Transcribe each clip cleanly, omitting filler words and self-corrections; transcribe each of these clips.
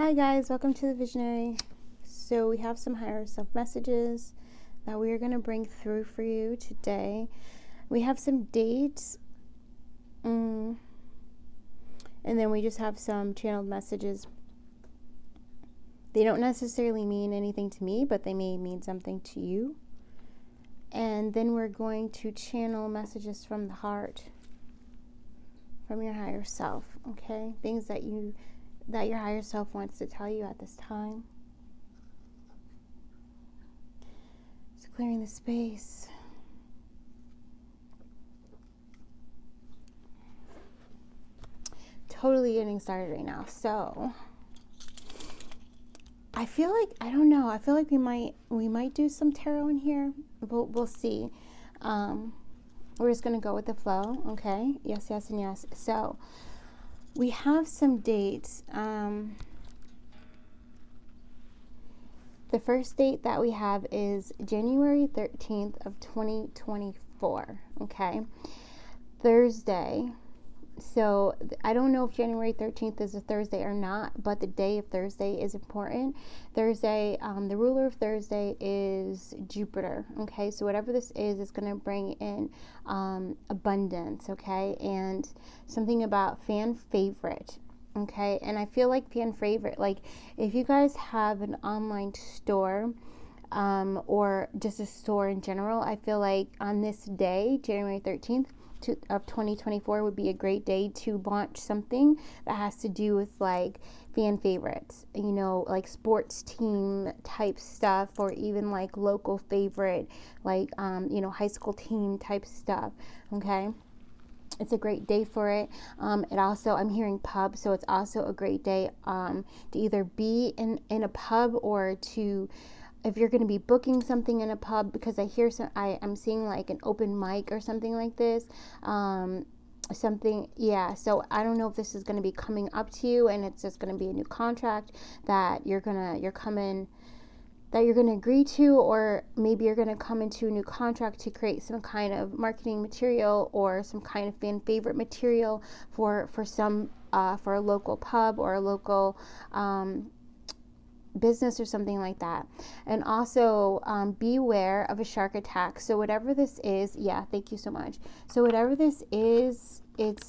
Hi guys, welcome to the Visionary. So we have some higher self messages that we are going to bring through for you today. We have some dates, and then we just have some channeled messages. They don't necessarily mean anything to me, but they may mean something to you. And then we're going to channel messages from the heart, from your higher self, okay? Things that your higher self wants to tell you at this time. So clearing the space. Totally getting started right now. So I feel like, I don't know, I feel like we might do some tarot in here. We'll see. We're just going to go with the flow, okay? Yes, yes, and yes. So we have some dates. The first date that we have is January 13th of 2024, okay? Thursday. So I don't know if January 13th is a Thursday or not, but the day of Thursday is important. Thursday, the ruler of Thursday is Jupiter, okay? So whatever this is going to bring in abundance, okay? And something about fan favorite, okay? And I feel like fan favorite, like if you guys have an online store, or just a store in general, I feel like on this day, January 13th, of 2024 would be a great day to launch something that has to do with like fan favorites, you know, like sports team type stuff, or even like local favorite, like high school team type stuff, okay? It's a great day for it. It also, I'm hearing pub, so it's also a great day to either be in a pub, or to, if you're going to be booking something in a pub, because I hear I'm seeing like an open mic or something like this, so I don't know if this is going to be coming up to you and it's just going to be a new contract that you're going to agree to, or maybe you're going to come into a new contract to create some kind of marketing material or some kind of fan favorite material for a local pub or a local business or something like that. And also beware of a shark attack. So whatever this is, thank you so much. So whatever this is, it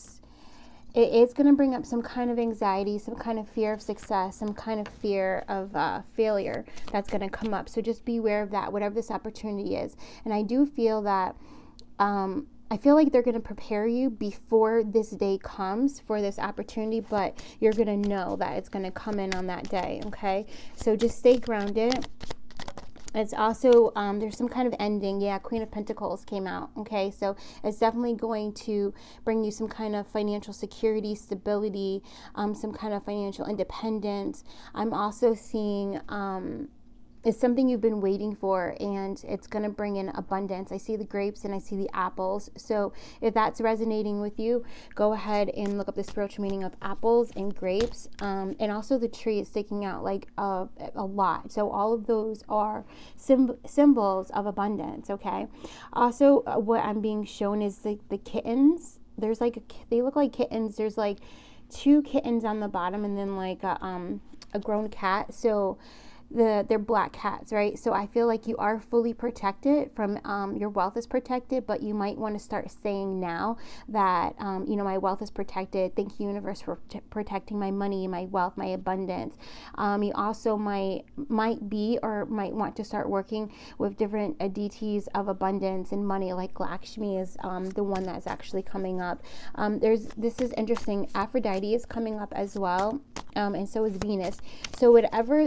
is going to bring up some kind of anxiety, some kind of fear of success, some kind of fear of failure that's going to come up. So just beware of that, whatever this opportunity is. And I do feel that I feel like they're going to prepare you before this day comes for this opportunity, but you're going to know that it's going to come in on that day, okay? So just stay grounded. It's also, there's some kind of ending. Yeah, Queen of Pentacles came out, okay? So it's definitely going to bring you some kind of financial security, stability, some kind of financial independence. I'm also seeing it's something you've been waiting for, and it's going to bring in abundance. I see the grapes and I see the apples. So if that's resonating with you, go ahead and look up the spiritual meaning of apples and grapes. And also the tree is sticking out like a lot. So all of those are symbols of abundance, okay? Also, what I'm being shown is the kittens. There's they look like kittens. There's like 2 kittens on the bottom, and then like a grown cat. So they're black cats, right? So I feel like you are fully protected from, your wealth is protected, but you might want to start saying now that, my wealth is protected. Thank you, universe, for protecting my money, my wealth, my abundance. You also might be, or might want to start working with different deities of abundance and money, like Lakshmi is the one that's actually coming up. This is interesting. Aphrodite is coming up as well, and so is Venus. So whatever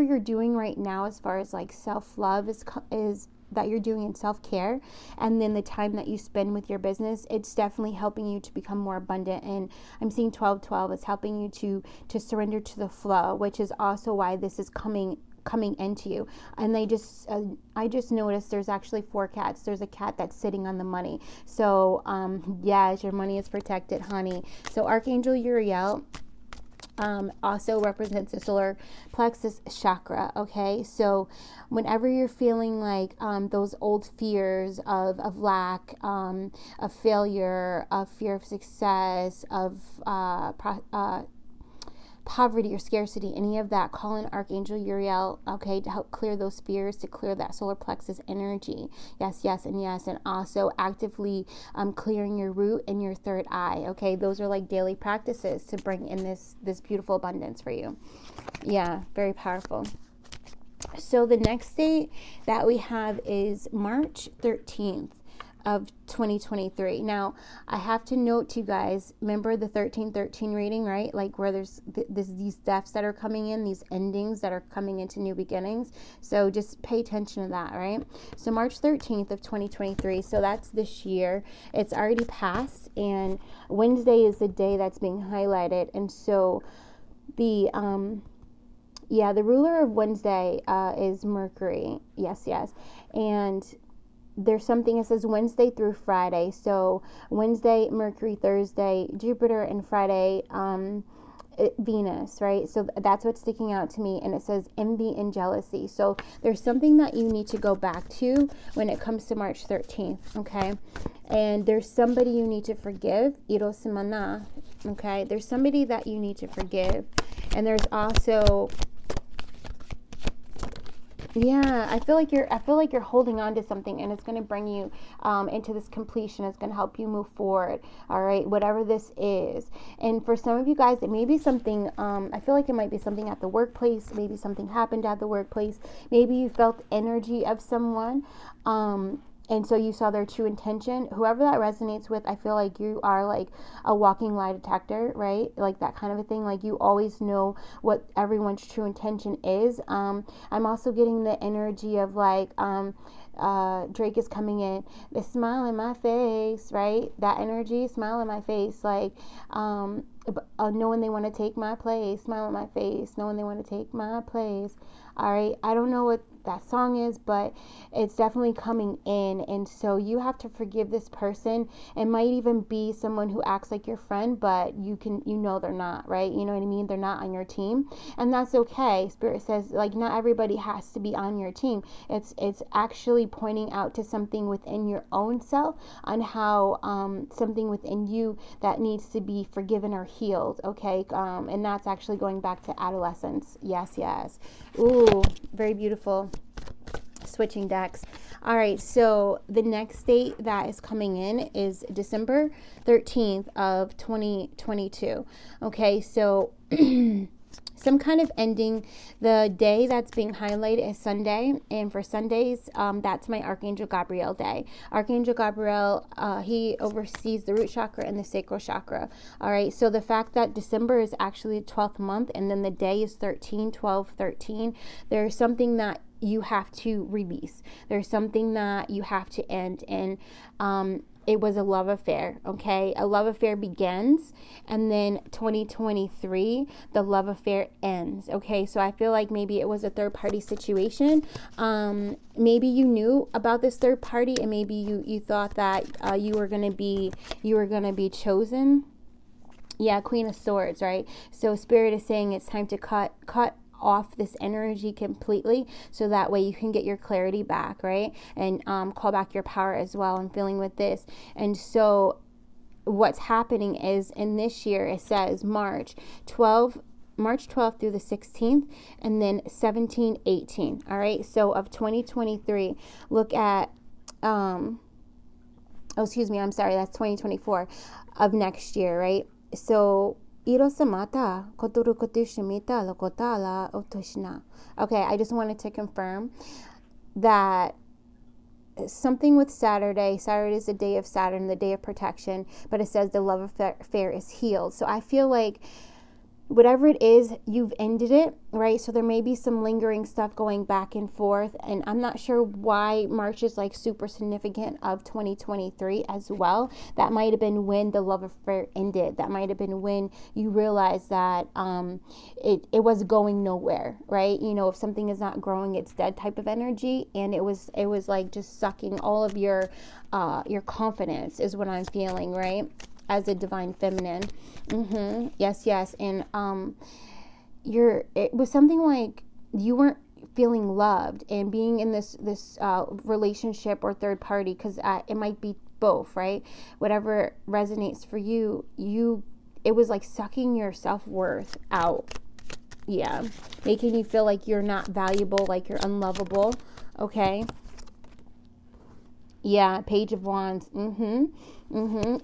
you're doing right now, as far as like self-love is that you're doing in self-care, and then the time that you spend with your business, it's definitely helping you to become more abundant. And I'm seeing 1212 is helping you to surrender to the flow, which is also why this is coming into you. And I just noticed there's actually 4 cats. There's a cat that's sitting on the money. So yes, your money is protected, honey. So Archangel Uriel also represents the solar plexus chakra, okay? So whenever you're feeling like those old fears of lack, of failure, of fear of success, of poverty or scarcity, any of that, call in Archangel Uriel, okay, to help clear those fears, to clear that solar plexus energy. Yes, yes, and yes. And also actively clearing your root and your third eye. Okay, those are like daily practices to bring in this beautiful abundance for you. Yeah, very powerful. So the next date that we have is March 13th of 2023. Now, I have to note to you guys, remember the 1313 reading, right? Like where there's these deaths that are coming in, these endings that are coming into new beginnings. So just pay attention to that, right? So March 13th of 2023. So that's this year. It's already passed, and Wednesday is the day that's being highlighted. And so the ruler of Wednesday is Mercury. Yes, yes. And there's something that says Wednesday through Friday. So Wednesday, Mercury, Thursday, Jupiter, and Friday, Venus, right? So that's what's sticking out to me. And it says envy and jealousy. So there's something that you need to go back to when it comes to March 13th, okay? And there's somebody you need to forgive. Hirosimana, okay? There's somebody that you need to forgive. And there's also... yeah, I feel like you're holding on to something, and it's going to bring you into this completion. It's going to help you move forward. All right, whatever this is. And for some of you guys, it may be something. I feel like it might be something at the workplace. Maybe something happened at the workplace. Maybe you felt energy of someone. And so you saw their true intention. Whoever that resonates with, I feel like you are like a walking lie detector, right? Like that kind of a thing. Like you always know what everyone's true intention is. I'm also getting the energy of like Drake is coming in. The smile in my face, right? That energy, smile in my face. Like knowing they want to take my place. Smile in my face. Knowing they want to take my place. All right. I don't know what that song is, but it's definitely coming in. And so you have to forgive this person. It might even be someone who acts like your friend, but you know they're not, right? You know what I mean? They're not on your team, and that's okay. Spirit says like not everybody has to be on your team. It's actually pointing out to something within your own self on how something within you that needs to be forgiven or healed, okay? And that's actually going back to adolescence. Yes, yes. Ooh, very beautiful. Switching decks. All right, so the next date that is coming in is December 13th of 2022. Okay, so some kind of ending. The day that's being highlighted is Sunday, and for Sundays, that's my Archangel Gabriel day. Archangel Gabriel, he oversees the root chakra and the sacral chakra. All right, so the fact that December is actually the 12th month, and then the day is 13, 12, 13, there's something that you have to release. There's something that you have to end. And it was a love affair, okay? A love affair begins, and then 2023, the love affair ends, okay? So I feel like maybe it was a third-party situation. Maybe you knew about this third party, and maybe you thought that you were gonna be chosen. Yeah, Queen of Swords, right? So Spirit is saying it's time to cut off this energy completely, so that way you can get your clarity back, right? And call back your power as well. I'm feeling with this. And so what's happening is in this year, it says March 12th through the 16th, and then 17, 18. All right, so of 2023, look at that's 2024 of next year, right? So okay, I just wanted to confirm that something with Saturday. Saturday is the day of Saturn, the day of protection, but it says the love affair is healed. So I feel like whatever it is, you've ended it, right? So there may be some lingering stuff going back and forth, and I'm not sure why March is like super significant of 2023 as well. That might have been when the love affair ended. That might have been when you realized that it was going nowhere, right? You know, if something is not growing, it's dead type of energy, and it was like just sucking all of your confidence is what I'm feeling, right? As a divine feminine. Yes. And it was something like you weren't feeling loved, and being in this relationship or third party, because it might be both, right? Whatever resonates for you, it was like sucking your self-worth out. Yeah, making you feel like you're not valuable, like you're unlovable. Okay. Yeah, Page of Wands.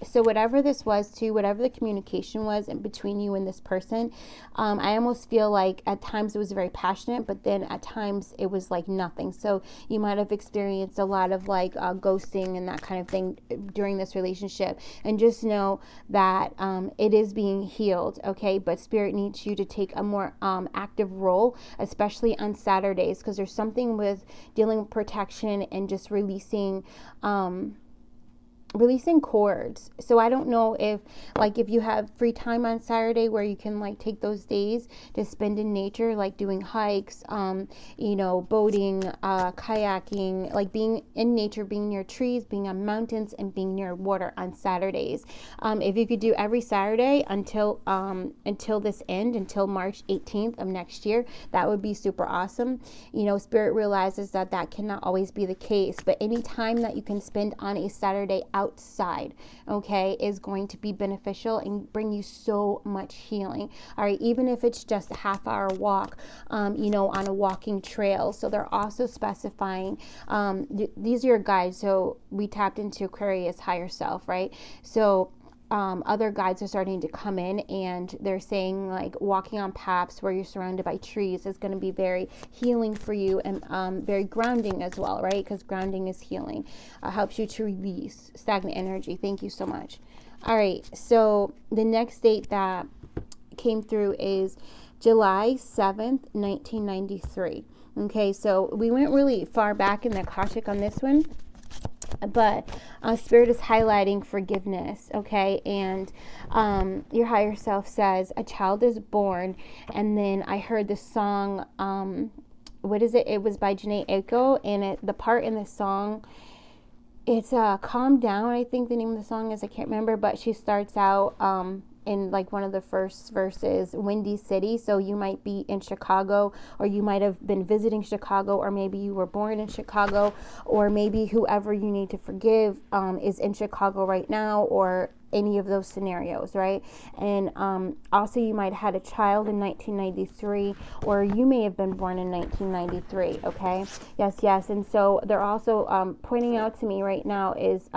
So whatever this was too, whatever the communication was in between you and this person, I almost feel like at times it was very passionate, but then at times it was like nothing. So you might have experienced a lot of like ghosting and that kind of thing during this relationship. And just know that it is being healed, okay? But Spirit needs you to take a more active role, especially on Saturdays, because there's something with dealing with protection and just releasing cords. So I don't know if you have free time on Saturday where you can like take those days to spend in nature, like doing hikes, boating, kayaking, like being in nature, being near trees, being on mountains, and being near water on Saturdays. If you could do every Saturday until this end, until March 18th of next year, that would be super awesome. Spirit realizes that cannot always be the case, but any time that you can spend on a Saturday outside, okay, is going to be beneficial and bring you so much healing. All right, even if it's just a half-hour walk, on a walking trail. So they're also specifying, these are your guides. So we tapped into Aquarius, Higherself, right? So other guides are starting to come in, and they're saying like walking on paths where you're surrounded by trees is going to be very healing for you, and very grounding as well, right? Because grounding is healing, helps you to release stagnant energy. Thank you so much. All right, so the next date that came through is July 7th, 1993. Okay, so we went really far back in the Akashic on this one, but Spirit is highlighting forgiveness, okay? And your higher self says a child is born, and then I heard the song, what is it? It was by Jenese, and the part in the song, it's Calm Down, I think the name of the song is. I can't remember, but she starts out in like one of the first verses, Windy City. So you might be in Chicago, or you might have been visiting Chicago, or maybe you were born in Chicago, or maybe whoever you need to forgive is in Chicago right now, or any of those scenarios, right? And also you might have had a child in 1993, or you may have been born in 1993, okay? Yes. And so they're also pointing out to me right now is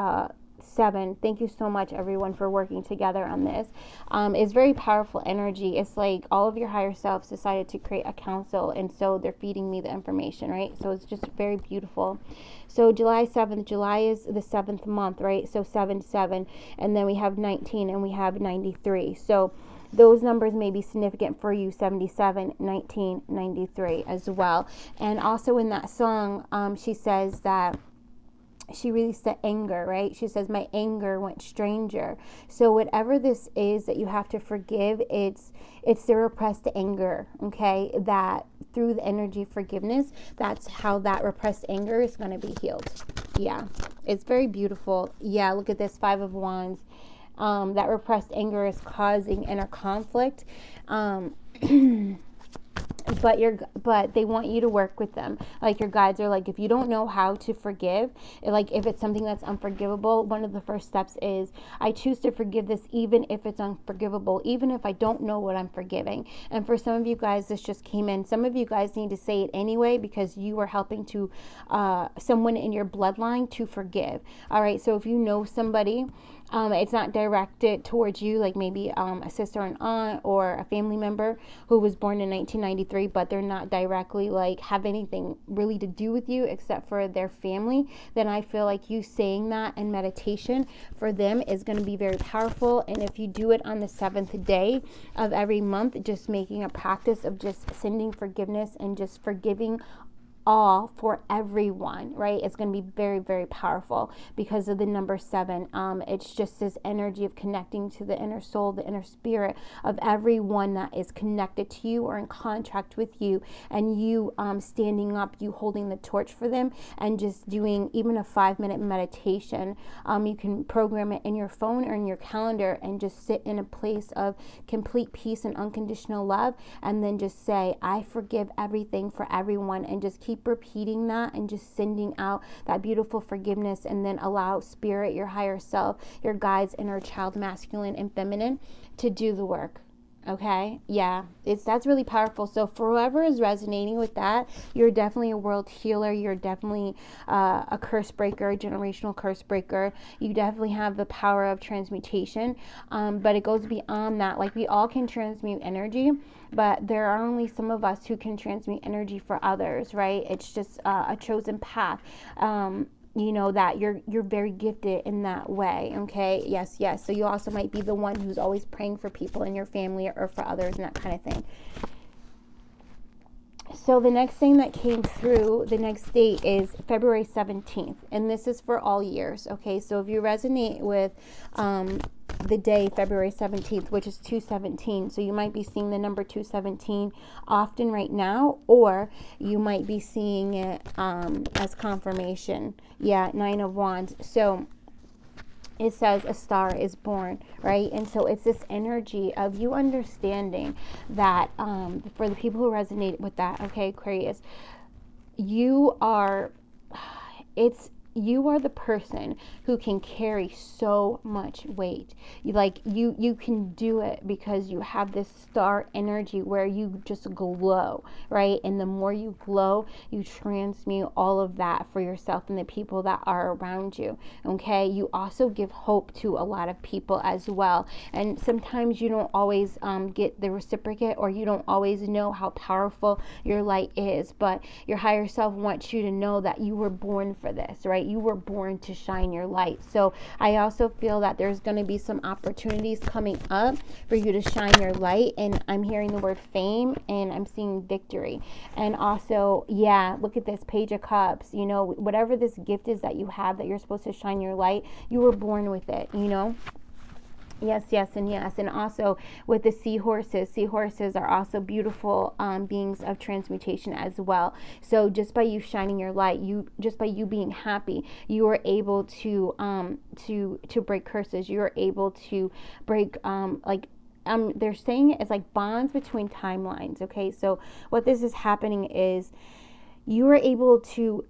7. Thank you so much, everyone, for working together on this. It's very powerful energy. It's like all of your higher selves decided to create a council, and so they're feeding me the information, right? So it's just very beautiful. So July 7th, July is the 7th month, right? So 7, and then we have 19 and we have 93. So those numbers may be significant for you, 77, 19, 93 as well. And also in that song, she says that she released the anger, right? She says, my anger went stranger. So whatever this is that you have to forgive, it's the repressed anger, okay? That through the energy of forgiveness, that's how that repressed anger is going to be healed. Yeah, it's very beautiful. Yeah, look at this, 5 of Wands. That repressed anger is causing inner conflict. But they want you to work with them. Like your guides are like, if you don't know how to forgive, like if it's something that's unforgivable, one of the first steps is I choose to forgive this even if it's unforgivable, even if I don't know what I'm forgiving. And for some of you guys, this just came in. Some of you guys need to say it anyway because you are helping to someone in your bloodline to forgive. All right, so if you know somebody, it's not directed towards you, like maybe a sister, an aunt, or a family member who was born in 1993, but they're not directly like have anything really to do with you except for their family, then I feel like you saying that in meditation for them is going to be very powerful. And if you do it on the 7th day of every month, just making a practice of just sending forgiveness and just forgiving all for everyone, right? It's going to be very, very powerful because of the number 7. It's just this energy of connecting to the inner soul, the inner spirit of everyone that is connected to you or in contract with you, and you standing up, you holding the torch for them, and just doing even a 5-minute meditation. You can program it in your phone or in your calendar and just sit in a place of complete peace and unconditional love, and then just say, I forgive everything for everyone, and just keep keep repeating that and just sending out that beautiful forgiveness, and then allow spirit, your higher self, your guides, inner child, masculine and feminine, to do the work. Okay, yeah, that's really powerful. So for whoever is resonating with that, you're definitely a world healer. You're definitely a curse breaker, a generational curse breaker. You definitely have the power of transmutation, but it goes beyond that. Like, we all can transmute energy, but there are only some of us who can transmute energy for others, right? It's just a chosen path. You know, that you're very gifted in that way. Okay, yes. So you also might be the one who's always praying for people in your family or for others and that kind of thing. So the next thing that came through, the next date is February 17th, and this is for all years. Okay, so if you resonate with the day February 17th, which is 217, so you might be seeing the number 217 often right now, or you might be seeing it as confirmation. Yeah, 9 of Wands. So it says a star is born, right? And so it's this energy of you understanding that, for the people who resonate with that, okay, Aquarius, you are the person who can carry so much weight. You can do it because you have this star energy where you just glow, right? And the more you glow, you transmute all of that for yourself and the people that are around you. Okay, you also give hope to a lot of people as well. And sometimes you don't always get the reciprocate, or you don't always know how powerful your light is, but your higher self wants you to know that you were born for this, right? You were born to shine your light. So I also feel that there's going to be some opportunities coming up for you to shine your light, and I'm hearing the word fame, and I'm seeing victory. And also, yeah, look at this Page of Cups. You know, whatever this gift is that you have, that you're supposed to shine your light, you were born with it, you know. Yes, and yes. And also with the seahorses are also beautiful beings of transmutation as well. So just by you shining your light, just by you being happy, you are able to break curses. You are able to break they're saying it's like bonds between timelines. Okay, so what this is happening is you are able to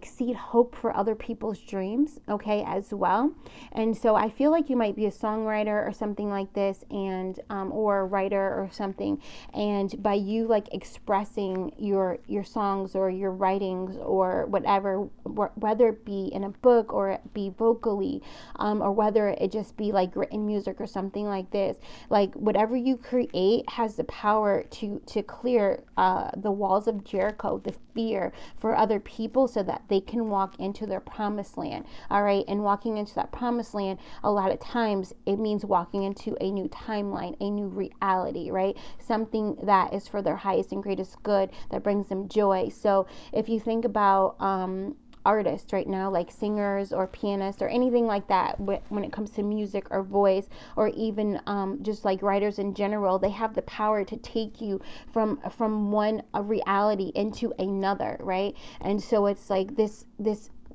seed hope for other people's dreams, okay, as well. And so I feel like you might be a songwriter or something like this, and or a writer or something, and by you expressing your songs or your writings or whatever, whether it be in a book or it be vocally, or whether it just be written music or something like this, whatever you create has the power to clear the walls of Jericho, the fear for other people, so that they can walk into their promised land. All right, and walking into that promised land, a lot of times it means walking into a new timeline, a new reality, right? Something that is for their highest and greatest good, that brings them joy. So if you think about artists right now, like singers or pianists or anything like that, when it comes to music or voice, or even just writers in general, they have the power to take you from one reality into another, right? And so it's this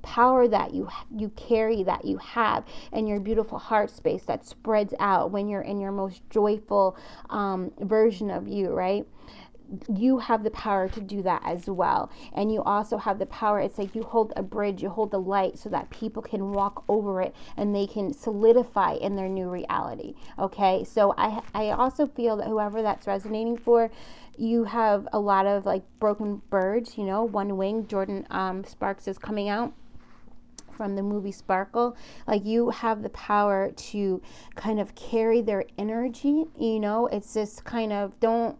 power that you carry, that you have in your beautiful heart space, that spreads out when you're in your most joyful version of you, right? You have the power to do that as well. And you also have the power, it's like you hold a bridge, you hold the light, so that people can walk over it and they can solidify in their new reality. Okay, so I also feel that whoever that's resonating for, you have a lot of broken birds, you know, one wing. Jordan Sparks is coming out from the movie Sparkle. You have the power to kind of carry their energy, you know. It's this kind of don't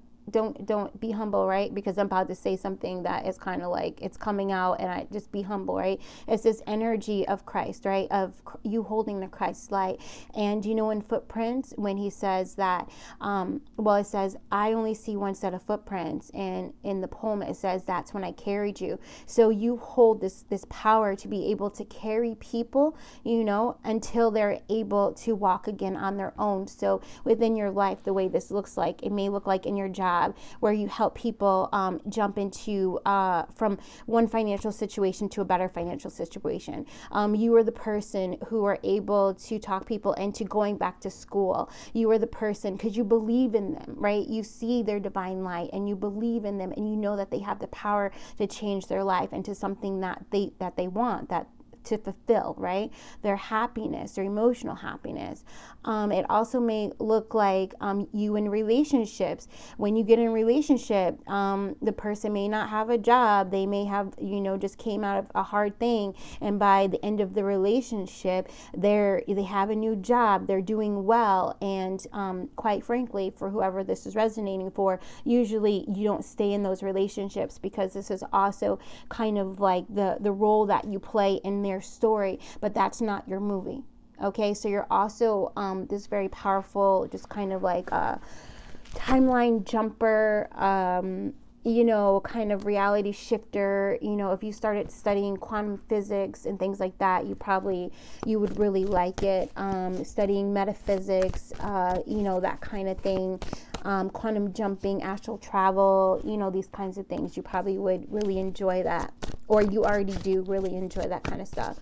be humble, right? Because I'm about to say something that is kind of it's coming out, and I just be humble, right? It's this energy of Christ, right? Of you holding the Christ light. And you know, in Footprints, when he says that, it says, I only see one set of footprints, and in the poem it says, that's when I carried you. So you hold this power to be able to carry people, you know, until they're able to walk again on their own. So within your life, the way this looks like, it may look like in your job, have, where you help people jump into from one financial situation to a better financial situation. You are the person who are able to talk people into going back to school. You are the person, because you believe in them, right? You see their divine light and you believe in them, and you know that they have the power to change their life into something that they want, that to fulfill, right? Their happiness, their emotional happiness. It also may look like you in relationships. When you get in a relationship, the person may not have a job. They may have, just came out of a hard thing, and by the end of the relationship, they have a new job. They're doing well, and quite frankly, for whoever this is resonating for, usually you don't stay in those relationships, because this is also kind of like the role that you play in their story, but that's not your movie. Okay, so you're also this very powerful, just kind of like a timeline jumper, kind of reality shifter. If you started studying quantum physics and things like that, you would really like it. Studying metaphysics, that kind of thing. Quantum jumping, astral travel, these kinds of things. You probably would really enjoy that, or you already do really enjoy that kind of stuff.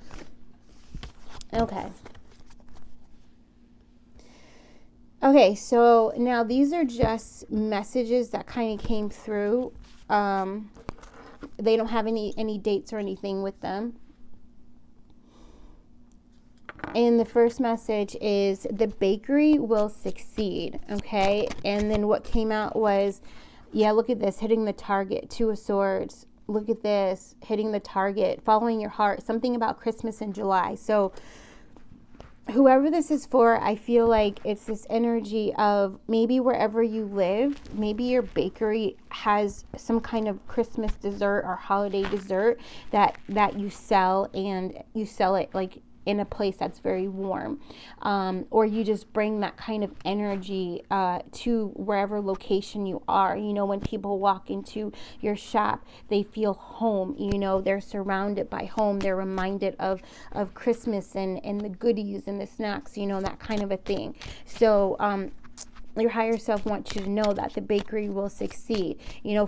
Okay, so now these are just messages that kind of came through. They don't have any dates or anything with them. And the first message is the bakery will succeed, okay? And then what came out was, look at this, hitting the target, Two of Swords. Look at this, hitting the target, following your heart, something about Christmas in July. So whoever this is for, I feel like it's this energy of maybe wherever you live, maybe your bakery has some kind of Christmas dessert or holiday dessert that you sell, and you sell it like in a place that's very warm, or you just bring that kind of energy to wherever location you are. When people walk into your shop, they feel home. They're surrounded by home. They're reminded of Christmas and the goodies and the snacks, that kind of a thing. So your higher self wants you to know that the bakery will succeed.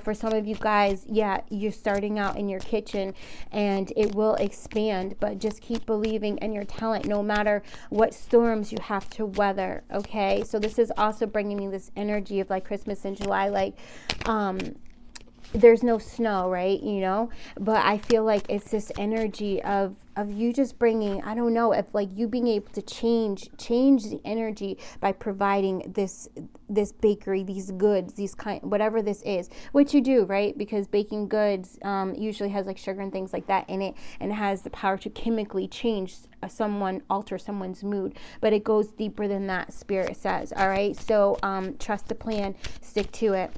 For some of you guys, you're starting out in your kitchen and it will expand, but just keep believing in your talent no matter what storms you have to weather, okay? So this is also bringing me this energy of like Christmas in July, like there's no snow, right? But I feel like it's this energy of you just bringing, I don't know, if like you being able to change the energy by providing this bakery, these goods, whatever this is, which you do, right? Because baking goods usually has like sugar and things like that in it, and it has the power to chemically change alter someone's mood. But it goes deeper than that, Spirit says. All right, so trust the plan, stick to it.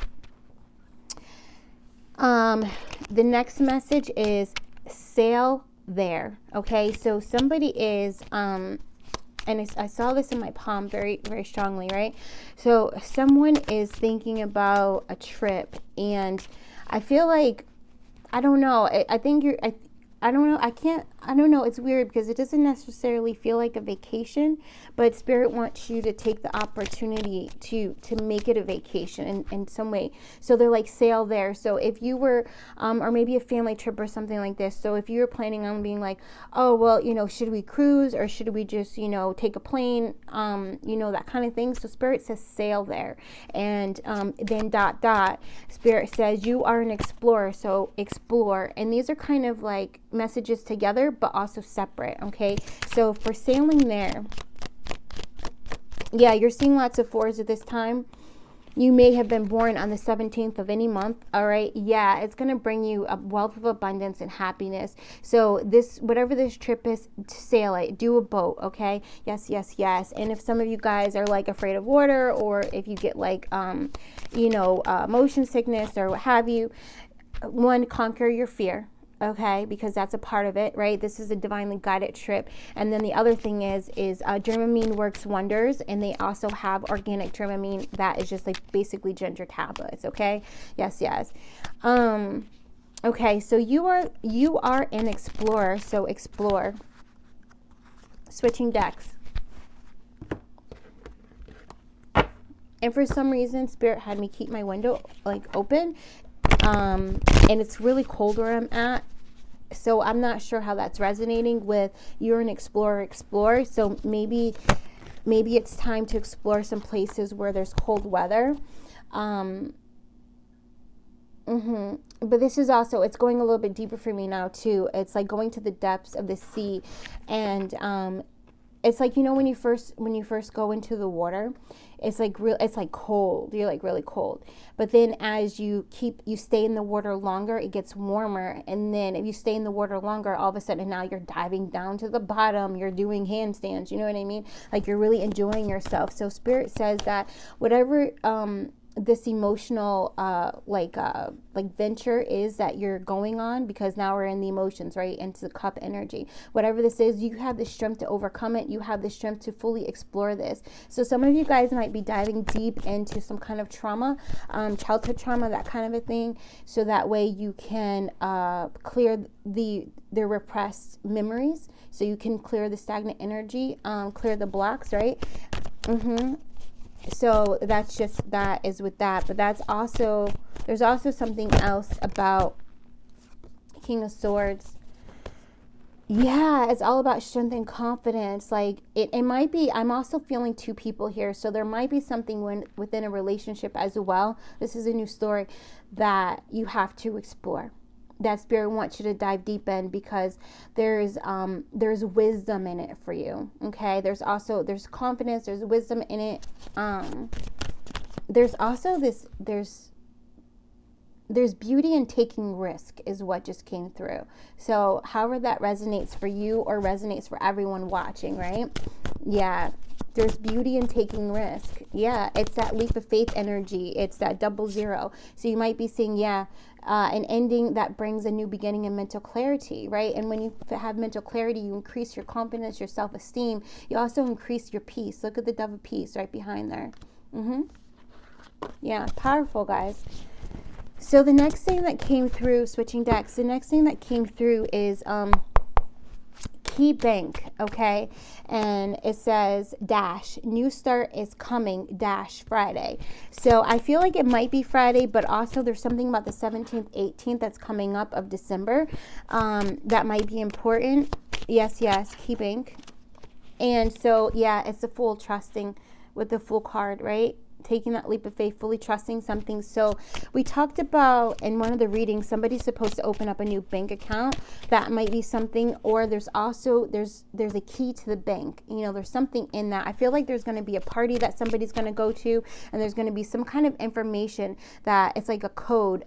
The next message is sail there. Okay, so somebody is and I saw this in my palm very, very strongly, right? So someone is thinking about a trip, and I feel like, I don't know, I think I don't know, it's weird because it doesn't necessarily feel like a vacation, but Spirit wants you to take the opportunity to make it a vacation in some way. So they're like, sail there. So if you were, or maybe a family trip or something like this. So if you were planning on being like, oh, well, should we cruise or should we just, take a plane, that kind of thing. So Spirit says sail there. And then ... Spirit says you are an explorer, so explore. And these are kind of like messages together, but also separate, okay? So for sailing there, you're seeing lots of fours at this time. You may have been born on the 17th of any month, all right? It's going to bring you a wealth of abundance and happiness. So whatever this trip is, sail it, do a boat, okay? Yes. And if some of you guys are like afraid of water, or if you get like, motion sickness or what have you, one, conquer your fear. Okay, because that's a part of it, right? This is a divinely guided trip. And then the other thing is Dramamine works wonders, and they also have organic Dramamine that is just like basically ginger tablets. Okay, yes. Okay, so you are an explorer, so explore. Switching decks. And for some reason, Spirit had me keep my window like open. And it's really cold where I'm at. So I'm not sure how that's resonating with you're an explorer. So maybe it's time to explore some places where there's cold weather. But this is also, it's going a little bit deeper for me now too. It's like going to the depths of the sea. And it's like, you know, when you first go into the water, it's like it's like cold. You're like really cold. But then as you stay in the water longer, it gets warmer. And then if you stay in the water longer, all of a sudden now you're diving down to the bottom. You're doing handstands. You know what I mean? Like you're really enjoying yourself. So Spirit says that whatever this emotional like venture is that you're going on, because now we're in the emotions, right, into the cup energy, whatever this is, you have the strength to overcome it. You have the strength to fully explore this. So some of you guys might be diving deep into some kind of trauma, childhood trauma, that kind of a thing, so that way you can clear the repressed memories, so you can clear the stagnant energy, clear the blocks, right? So that's just, that is with that. But that's also, there's also something else about King of Swords. Yeah, it's all about strength and confidence. Like it might be, I'm also feeling two people here. So there might be something within a relationship as well. This is a new story that you have to explore, that Spirit wants you to dive deep in, because there's wisdom in it for you. Okay, there's confidence, there's wisdom in it. There's also there's beauty in taking risk, is what just came through. So however that resonates for you or resonates for everyone watching, right? Yeah, there's beauty in taking risk. Yeah, it's that leap of faith energy. It's that 00. So you might be seeing, an ending that brings a new beginning and mental clarity, right? And when you have mental clarity, you increase your confidence, your self-esteem. You also increase your peace. Look at the Dove of Peace right behind there. Yeah, powerful, guys. So the next thing that came through, switching decks, the next thing that came through is Key Bank, okay? And it says dash, new start is coming, dash, Friday. So I feel like it might be Friday, but also there's something about the 17th, 18th that's coming up of December that might be important. Yes, Key Bank. And so, yeah, it's a full trusting with the Fool card, right? Taking that leap of faith, fully trusting something. So we talked about in one of the readings, somebody's supposed to open up a new bank account. That might be something. Or there's also, there's a key to the bank. You know, there's something in that. I feel like there's going to be a party that somebody's going to go to, and there's going to be some kind of information that it's like a code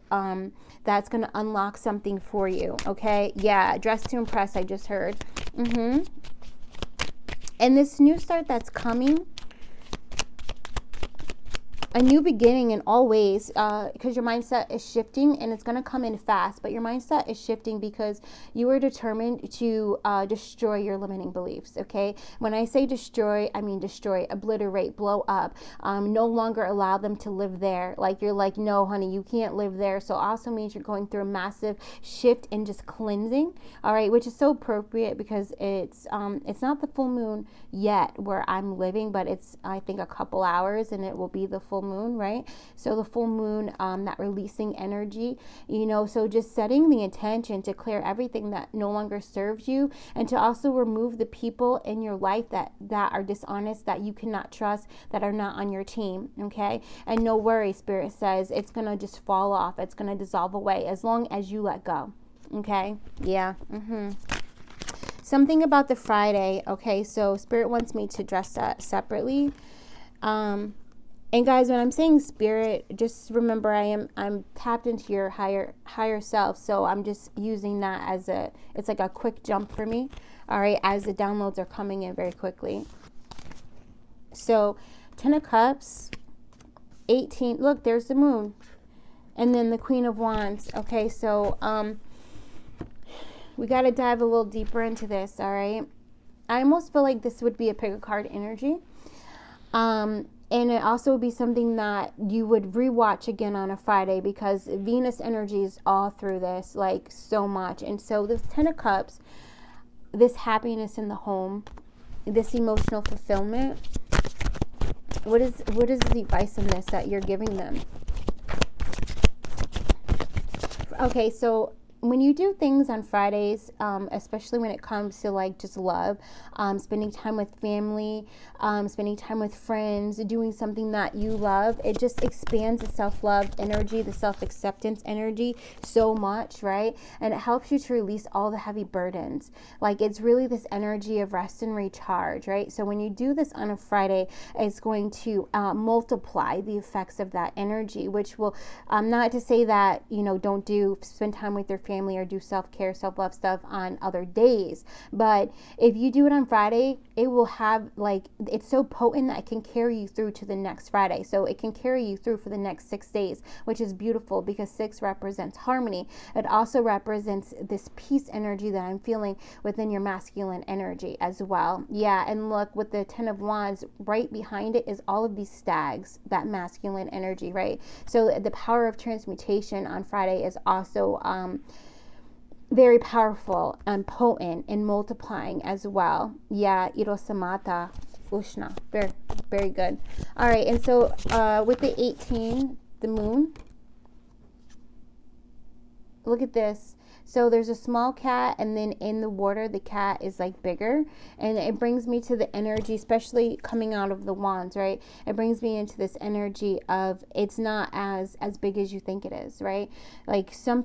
that's going to unlock something for you. Okay. Yeah. Dress to impress. I just heard. And this new start that's coming, a new beginning in all ways, because your mindset is shifting, and it's going to come in fast, but your mindset is shifting because you are determined to destroy your limiting beliefs, okay? When I say destroy, I mean destroy, obliterate, blow up, no longer allow them to live there. Like you're like, no, honey, you can't live there. So also means you're going through a massive shift and just cleansing, all right, which is so appropriate because it's not the full moon yet where I'm living, but it's, I think, a couple hours and it will be the full moon, right? So the full moon, that releasing energy, you know, so just setting the intention to clear everything that no longer serves you, and to also remove the people in your life that are dishonest, that you cannot trust, that are not on your team, okay? And no worry, Spirit says it's gonna just fall off, it's gonna dissolve away as long as you let go, okay? Yeah. Something about the Friday, okay? So Spirit wants me to address that separately. And guys, when I'm saying Spirit, just remember I'm tapped into your higher self. So I'm just using that as it's like a quick jump for me. All right, as the downloads are coming in very quickly. So 10 of Cups, 18, look, there's the moon. And then the Queen of Wands. Okay, so we got to dive a little deeper into this, all right? I almost feel like this would be a pick a card energy. And it also would be something that you would rewatch again on a Friday, because Venus energy is all through this, like so much. And so this 10 of Cups, this happiness in the home, this emotional fulfillment, What is the advice in this that you're giving them? Okay, so when you do things on Fridays, especially when it comes to like just love, spending time with family, spending time with friends, doing something that you love, it just expands the self-love energy, the self-acceptance energy so much, right? And it helps you to release all the heavy burdens. Like, it's really this energy of rest and recharge, right? So when you do this on a Friday, it's going to multiply the effects of that energy, which will, not to say that, you know, don't spend time with your family or do self-care, self-love stuff on other days. But if you do it on Friday, it will have, like, it's so potent that it can carry you through to the next Friday. So it can carry you through for the next 6 days, which is beautiful because 6 represents harmony. It also represents this peace energy that I'm feeling within your masculine energy as well. Yeah, and look, with the 10 of Wands, right behind it is all of these stags, that masculine energy, right? So the power of transmutation on Friday is also very powerful and potent and multiplying as well. Yeah, Irosamata Ushna. Very, very good. All right, and so with the 18, the moon, look at this. So there's a small cat, and then in the water, the cat is like bigger. And it brings me to the energy, especially coming out of the wands, right? It brings me into this energy of it's not as big as you think it is, right? Like some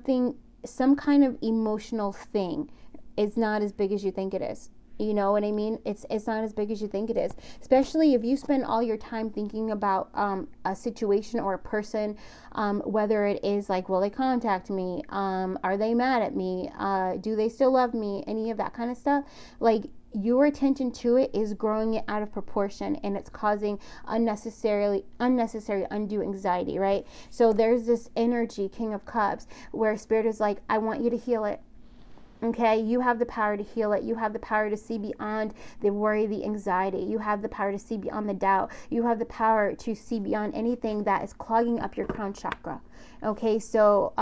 kind of emotional thing is not as big as you think it is. You know what I mean? It's not as big as you think it is. Especially if you spend all your time thinking about a situation or a person, whether it is like, will they contact me? Are they mad at me? Do they still love me? Any of that kind of stuff. Like, your attention to it is growing it out of proportion, and it's causing unnecessary undue anxiety, right? So there's this energy, King of Cups, where Spirit is like, I want you to heal it. Okay, you have the power to heal it. You have the power to see beyond the worry, the anxiety. You have the power to see beyond the doubt. You have the power to see beyond anything that is clogging up your crown chakra. Okay, so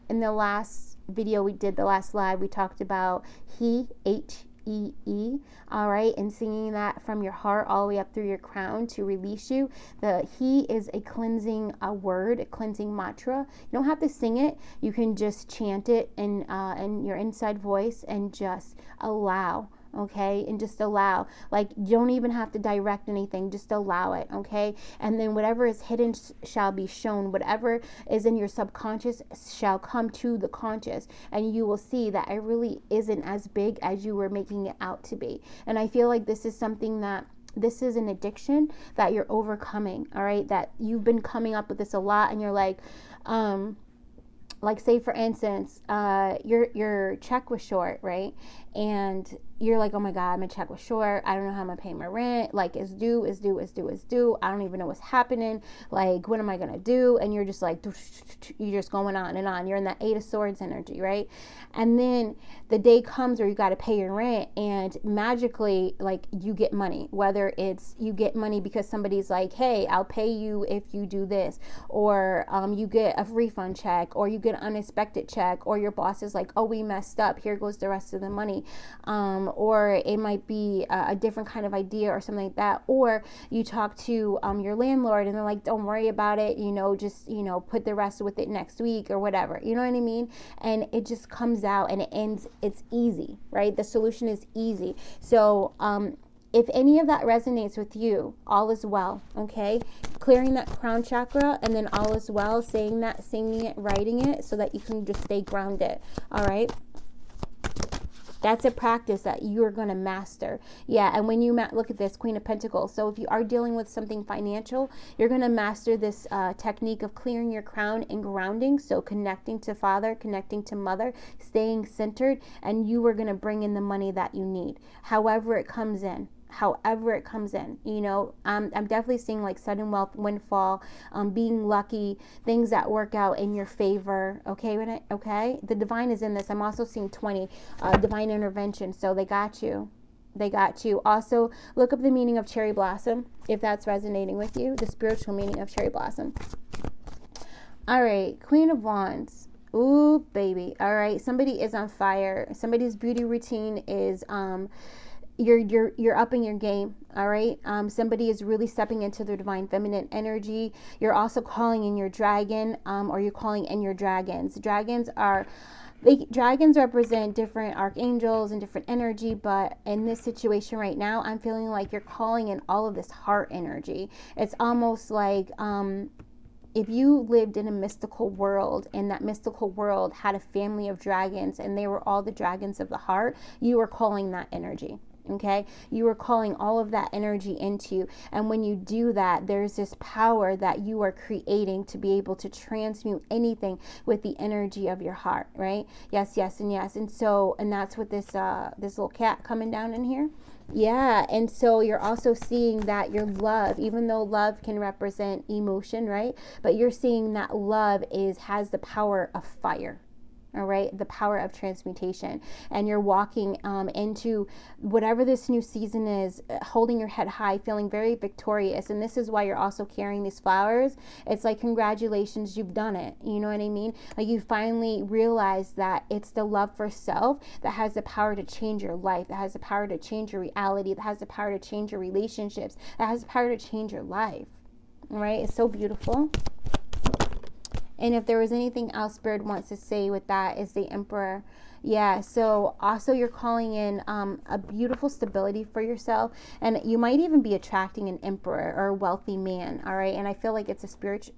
in the last video we did, the last live, we talked about H-E-E, all right, and singing that from your heart all the way up through your crown to release you. The He is a cleansing word, a cleansing mantra. You don't have to sing it. You can just chant it in your inside voice and just allow. Okay, and just allow. Like, you don't even have to direct anything, just allow it. Okay, and then whatever is hidden shall be shown. Whatever is in your subconscious shall come to the conscious, and you will see that it really isn't as big as you were making it out to be. And I feel like this is something that, this is an addiction that you're overcoming. All right, that you've been coming up with this a lot, and you're like say for instance, your check was short, right? And you're like, oh my God, my check was short. I don't know how I'm gonna pay my rent. Like, it's due. I don't even know what's happening. Like, what am I gonna do? And you're just like, you're just going on and on. You're in that 8 of Swords energy, right? And then the day comes where you got to pay your rent, and magically, like, you get money. Whether it's you get money because somebody's like, hey, I'll pay you if you do this, or you get a refund check, or you get an unexpected check, or your boss is like, oh, we messed up. Here goes the rest of the money. Or it might be a different kind of idea or something like that. Or you talk to your landlord, and they're like, don't worry about it, just put the rest with it next week or whatever, you know what I mean? And it just comes out and it ends. It's easy, right? The solution is easy. So if any of that resonates with you, all is well. Okay, clearing that crown chakra, and then all is well, saying that, singing it, writing it, so that you can just stay grounded. All right, that's a practice that you're going to master. Yeah, and when you look at this, Queen of Pentacles. So if you are dealing with something financial, you're going to master this technique of clearing your crown and grounding. So connecting to Father, connecting to Mother, staying centered, and you are going to bring in the money that you need, however it comes in. I'm definitely seeing like sudden wealth, windfall, being lucky, things that work out in your favor. Okay, the divine is in this. I'm also seeing 20, divine intervention. So they got you. Also, look up the meaning of cherry blossom if that's resonating with you, the spiritual meaning of cherry blossom. All right, Queen of Wands. Ooh, baby. All right, somebody is on fire. Somebody's beauty routine is you're upping your game. All right. Somebody is really stepping into their divine feminine energy. You're also calling in your dragon, or you're calling in your dragons. Dragons represent different archangels and different energy, but in this situation right now, I'm feeling like you're calling in all of this heart energy. It's almost like if you lived in a mystical world and that mystical world had a family of dragons and they were all the dragons of the heart, you were calling that energy. Okay, you are calling all of that energy into you. And when you do that, there's this power that you are creating to be able to transmute anything with the energy of your heart, right? Yes, yes, and yes. And so, and that's what this little cat coming down in here. Yeah, and so you're also seeing that your love, even though love can represent emotion, right? But you're seeing that love has the power of fire. All right, the power of transmutation, and you're walking into whatever this new season is, holding your head high, feeling very victorious. And this is why you're also carrying these flowers. It's like, congratulations, you've done it. You know what I mean? Like, you finally realize that it's the love for self that has the power to change your life, that has the power to change your reality, that has the power to change your relationships, that has the power to change your life. All right, it's so beautiful. And if there was anything else Spirit wants to say with that, is the Emperor. Yeah, so also you're calling in a beautiful stability for yourself. And you might even be attracting an emperor or a wealthy man, all right? And I feel like it's a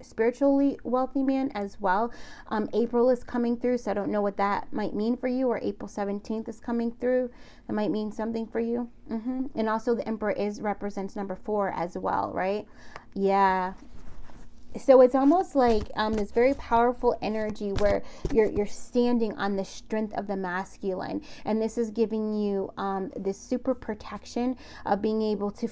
spiritually wealthy man as well. April is coming through, so I don't know what that might mean for you. Or April 17th is coming through. That might mean something for you. And also the Emperor represents number 4 as well, right? Yeah. So it's almost like this very powerful energy where you're standing on the strength of the masculine, and this is giving you this super protection of being able to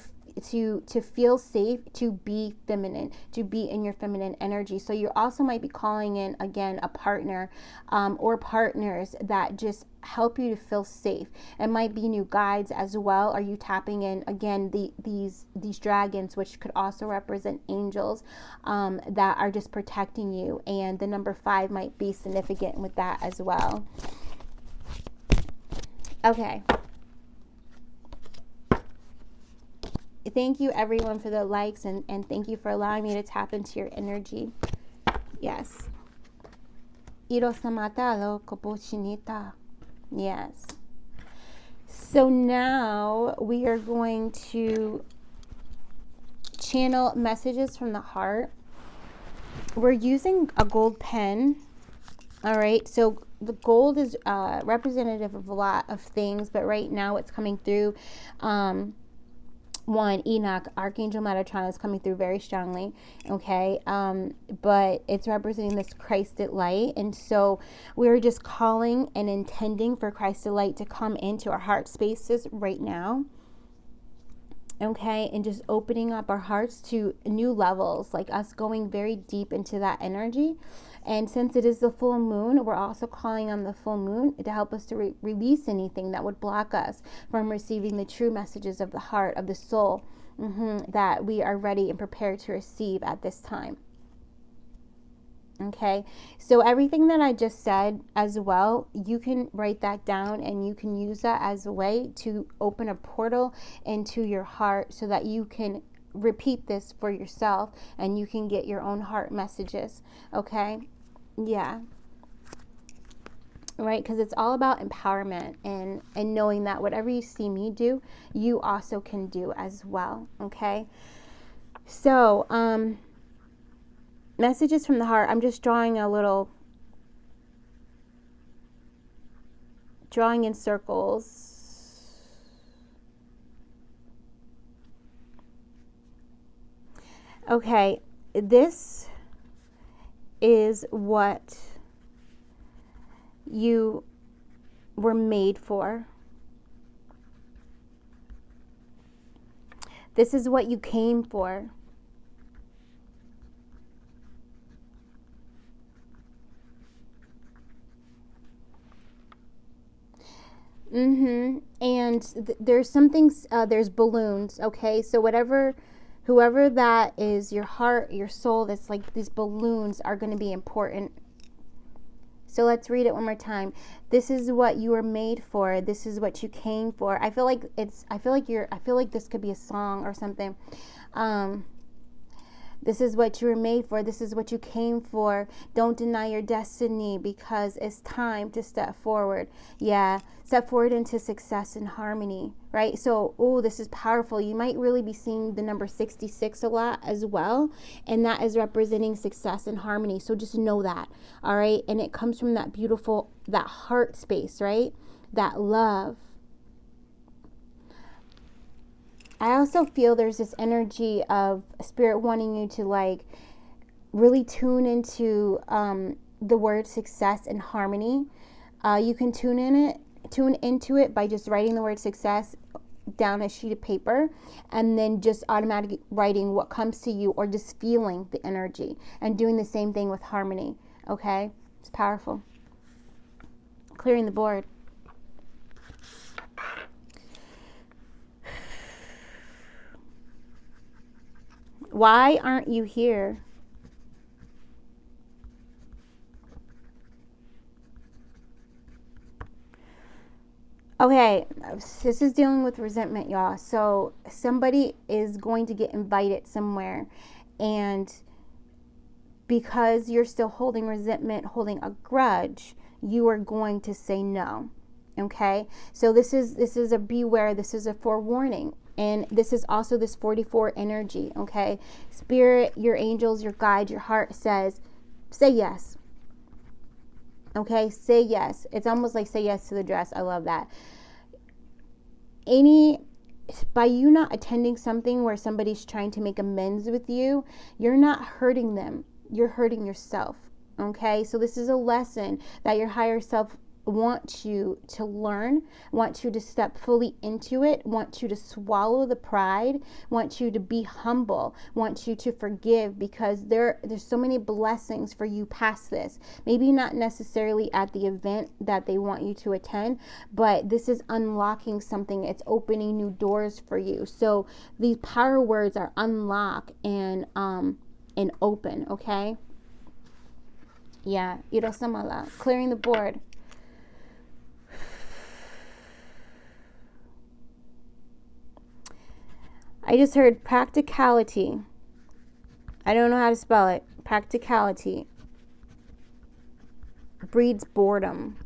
feel safe, to be feminine, to be in your feminine energy. So you also might be calling in, again, a partner or partners that just help you to feel safe. It might be new guides as well. Are you tapping in, again, these dragons, which could also represent angels that are just protecting you. And the number 5 might be significant with that as well. Okay. Thank you, everyone, for the likes, and thank you for allowing me to tap into your energy. Yes. Yes. So now we are going to channel messages from the heart. We're using a gold pen. All right. So the gold is representative of a lot of things, but right now it's coming through. One, Enoch, Archangel Metatron is coming through very strongly, okay? But it's representing this Christed light, and so we're just calling and intending for Christed light to come into our heart spaces right now, okay? And just opening up our hearts to new levels, like us going very deep into that energy. And since it is the full moon, we're also calling on the full moon to help us to release anything that would block us from receiving the true messages of the heart, of the soul, that we are ready and prepared to receive at this time. Okay, so everything that I just said as well, you can write that down and you can use that as a way to open a portal into your heart so that you can repeat this for yourself and you can get your own heart messages. Okay, yeah, right, because it's all about empowerment and knowing that whatever you see me do, you also can do as well. Okay, so messages from the heart. I'm just drawing in circles. Okay, this is what you were made for. This is what you came for. And there's some things, there's balloons, okay? So whoever that is, your heart, your soul, that's like these balloons are going to be important. So let's read it one more time. This is what you were made for. This is what you came for. I feel like this could be a song or something. This is what you were made for. This is what you came for. Don't deny your destiny, because it's time to step forward. Yeah, step forward into success and harmony, right? So, oh, this is powerful. You might really be seeing the number 66 a lot as well, and that is representing success and harmony. So just know that, all right? And it comes from that beautiful, that heart space, right? That love. I also feel there's this energy of spirit wanting you to like really tune into the word success and harmony. You can tune into it by just writing the word success down a sheet of paper, and then just automatically writing what comes to you, or just feeling the energy, and doing the same thing with harmony. Okay, it's powerful. Clearing the board. Why aren't you here? Okay, this is dealing with resentment, y'all. So somebody is going to get invited somewhere, and because you're still holding resentment, holding a grudge, you are going to say no. Okay, so this is a beware. This is a forewarning. And this is also this 44 energy, okay? Spirit, your angels, your guide, your heart says, say yes. Okay, say yes. It's almost like say yes to the dress. I love that. By you not attending something where somebody's trying to make amends with you, you're not hurting them. You're hurting yourself, okay? So this is a lesson that your higher self want you to learn, want you to step fully into it, want you to swallow the pride, want you to be humble, want you to forgive, because there's so many blessings for you past this. Maybe not necessarily at the event that they want you to attend, but this is unlocking something. It's opening new doors for you. So these power words are unlock and open, okay? Yeah, Irosamala, clearing the board. I just heard practicality. I don't know how to spell it. Practicality breeds boredom.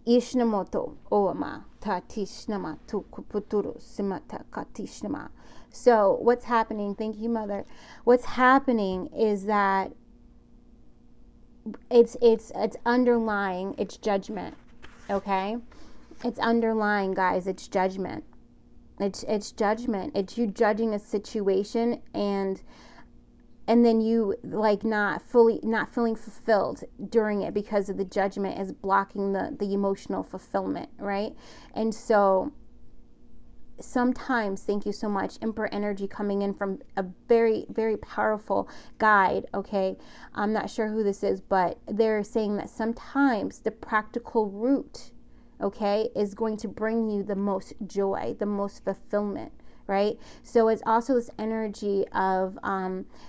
Ishnamoto oama tatishnama tu kuputuru simata katishnama. So what's happening? Thank you, Mother. What's happening is that it's underlying. It's judgment. Okay. It's underlying, guys. It's judgment. It's judgment. It's you judging a situation, and then you like not feeling fulfilled during it, because of the judgment is blocking the emotional fulfillment, right? And so sometimes, thank you so much, Emperor energy coming in from a very, very powerful guide, okay? I'm not sure who this is, but they're saying that sometimes the practical route, okay, is going to bring you the most joy, the most fulfillment, right? So it's also this energy of